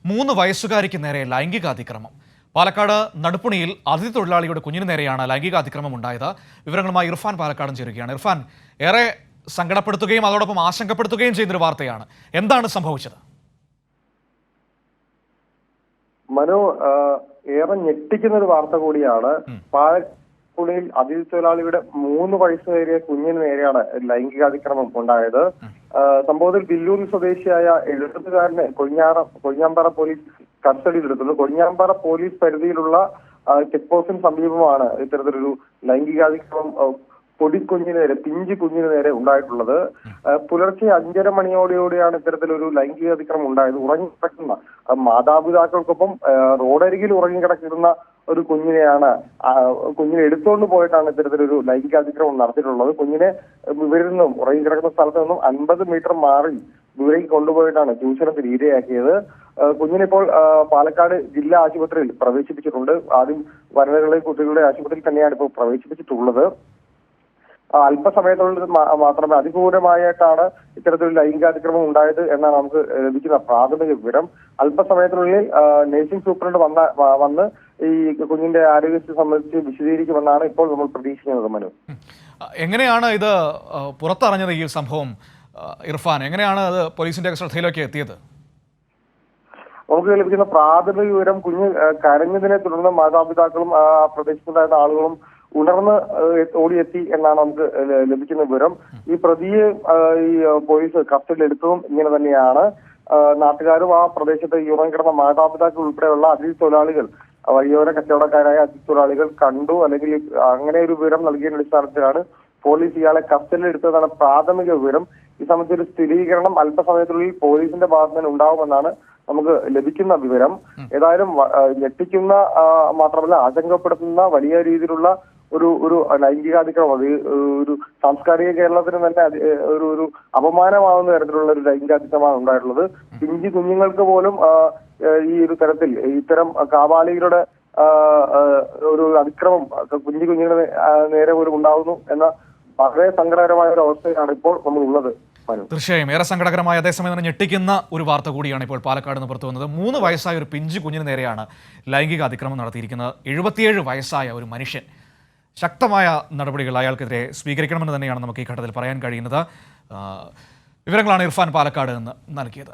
3 വയസ്സുകാരിക്ക് നേരെ ലൈംഗികാതിക്രമം. പാലക്കാട് നടുപ്പുണിയിൽ അതിഥി തൊഴിലാളിയുടെ കുഞ്ഞിന് നേരെയാണ് ലൈംഗികാതിക്രമം ഉണ്ടായത്. വിവരങ്ങളുമായി ഇർഫാൻ പാലക്കാടും ചേരുകയാണ്. ഇർഫാൻ, ഏറെ സങ്കടപ്പെടുത്തുകയും അതോടൊപ്പം ആശങ്കപ്പെടുത്തുകയും ചെയ്യുന്നൊരു വാർത്തയാണ്. എന്താണ് സംഭവിച്ചത്? മനു, ഏറെ ഞെട്ടിക്കുന്ന ഒരു വാർത്ത കൂടിയാണ്. പാലക്കുടിയിൽ അതിഥി തൊഴിലാളിയുടെ 3 വയസ്സുകാരിയ കുഞ്ഞിന് നേരെയാണ് ലൈംഗികാതിക്രമം ഉണ്ടായത്. സംഭവത്തിൽ വില്ലൂർ സ്വദേശിയായ 70-കാരനെ കൊഴിഞ്ഞാമ്പാറ പോലീസ് കസ്റ്റഡിയിലെടുക്കുന്നു. കൊഴിഞ്ഞാമ്പാറ പോലീസ് പരിധിയിലുള്ള ചെക്ക് പോസ്റ്റിന് സമീപമാണ് ഇത്തരത്തിലൊരു ലൈംഗികാതിക്രമം പൊടിക്കുഞ്ഞിന് നേരെ, പിഞ്ചു കുഞ്ഞിന് നേരെ ഉണ്ടായിട്ടുള്ളത്. പുലർച്ചെ 5:30 മണിയോടെയാണ് ഇത്തരത്തിലൊരു ലൈംഗികാതിക്രമം ഉണ്ടായത്. ഉറങ്ങിക്കിടക്കുന്ന മാതാപിതാക്കൾക്കൊപ്പം റോഡരികിൽ ഉറങ്ങിക്കിടക്കുന്ന ഒരു കുഞ്ഞിനെ എടുത്തുകൊണ്ട് പോയിട്ടാണ് ഇത്തരത്തിലൊരു ലൈംഗികാതിക്രമം നടത്തിയിട്ടുള്ളത്. കുഞ്ഞിനെ ഇവരിൽ നിന്നും ഉറങ്ങിക്കിടക്കുന്ന സ്ഥലത്ത് നിന്നും 50 മീറ്റർ മാറി ദൂരേക്ക് കൊണ്ടുപോയിട്ടാണ് ചൂഷണത്തിന് ഇരയാക്കിയത്. കുഞ്ഞിനിപ്പോൾ പാലക്കാട് ജില്ലാ ആശുപത്രിയിൽ പ്രവേശിപ്പിച്ചിട്ടുണ്ട്. ആദ്യം വനിതകളുടെയും കുട്ടികളുടെ ആശുപത്രിയിൽ തന്നെയാണ് ഇപ്പോൾ പ്രവേശിപ്പിച്ചിട്ടുള്ളത്. അല്പസമയത്തുള്ളിൽ മാത്രമേ അതിക്രൂരമായിട്ടാണ് ഇത്തരത്തിലൊരു ലൈംഗികാതിക്രമം ഉണ്ടായത് എന്നാണ് നമുക്ക് ലഭിക്കുന്ന പ്രാഥമിക വിവരം. അല്പസമയത്തിനുള്ളിൽ നഴ്സിംഗ് സൂപ്രണ്ട് വന്ന് ഈ കുഞ്ഞിന്റെ ആരോഗ്യത്തെ സംബന്ധിച്ച് വിശദീകരിക്കുമെന്നാണ് ഇപ്പോൾ നമ്മൾ പ്രതീക്ഷിക്കുന്നത്. മനു, എങ്ങനെയാണ് ഇത് പുറത്തറിഞ്ഞത്? ഈ സംഭവം ഇർഫാൻ, എങ്ങനെയാണ് അത് പോലീസിന്റെ ശ്രദ്ധയിലേക്ക് എത്തിയത്? നമുക്ക് ലഭിക്കുന്ന പ്രാഥമിക വിവരം, കുഞ്ഞ് കരഞ്ഞതിനെ തുടർന്ന് മാതാപിതാക്കളും പ്രദേശത്തുണ്ടായിരുന്ന ആളുകളും ഉണർന്ന് ഓടിയെത്തി എന്നാണ് നമുക്ക് ലഭിക്കുന്ന വിവരം. ഈ പ്രതിയെ ഈ പോലീസ് കസ്റ്റഡിയിൽ എടുത്തതും ഇങ്ങനെ തന്നെയാണ്. നാട്ടുകാരും ആ പ്രദേശത്ത് ഉറങ്ങിക്കിടന്ന മാതാപിതാക്കൾ ഉൾപ്പെടെയുള്ള അതിഥി തൊഴിലാളികൾ, വഴിയോര കച്ചവടക്കാരായ അതിഥി തൊഴിലാളികൾ കണ്ടു, അല്ലെങ്കിൽ അങ്ങനെ ഒരു വിവരം നൽകിയ അടിസ്ഥാനത്തിലാണ് പോലീസ് ഇയാളെ കസ്റ്റഡിയിൽ എടുത്തതാണ് പ്രാഥമിക വിവരം. ഈ സംബന്ധിച്ചൊരു സ്ഥിരീകരണം അല്പസമയത്തിനുള്ളിൽ പോലീസിന്റെ ഭാഗത്ത് നിന്ന് ഉണ്ടാവുമെന്നാണ് നമുക്ക് ലഭിക്കുന്ന വിവരം. ഏതായാലും ഞെട്ടിക്കുന്ന മാത്രമല്ല ആശങ്കപ്പെടുത്തുന്ന വലിയ രീതിയിലുള്ള ഒരു ലൈംഗികാതിക്രമം, അത് ഒരു സാംസ്കാരിക കേരളത്തിന് തന്നെ ഒരു അപമാനമാവുന്ന തരത്തിലുള്ള ഒരു ലൈംഗികാതിക്രമമാണ് ഉണ്ടായിട്ടുള്ളത്. പിഞ്ചു കുഞ്ഞുങ്ങൾക്ക് പോലും ഈ ഒരു തരത്തിൽ ഇത്തരം കാബാലികളുടെ ഒരു അതിക്രമം കുഞ്ഞു കുഞ്ഞുങ്ങളുടെ നേരെ പോലും ഉണ്ടാവുന്നു എന്ന വളരെ സങ്കടകരമായ ഒരു അവസ്ഥയാണ് ഇപ്പോൾ നമ്മളുള്ളത്. തീർച്ചയായും ഏറെ സങ്കടകരമായ, അതേസമയം തന്നെ ഞെട്ടിക്കുന്ന ഒരു വാർത്ത കൂടിയാണ് ഇപ്പോൾ പാലക്കാട് നിന്ന് പുറത്തു വന്നത്. 3 വയസ്സായ ഒരു പിഞ്ചു കുഞ്ഞിന് നേരെയാണ് ലൈംഗിക അതിക്രമം നടത്തിയിരിക്കുന്നത്. 77 വയസ്സായ ഒരു മനുഷ്യൻ. ശക്തമായ നടപടികൾ അയാൾക്കെതിരെ സ്വീകരിക്കണമെന്ന് തന്നെയാണ് നമുക്ക് ഈ ഘട്ടത്തിൽ പറയാൻ കഴിയുന്നത്. വിവരങ്ങളാണ് ഇർഫാൻ പാലക്കാട് നിന്ന് നൽകിയത്.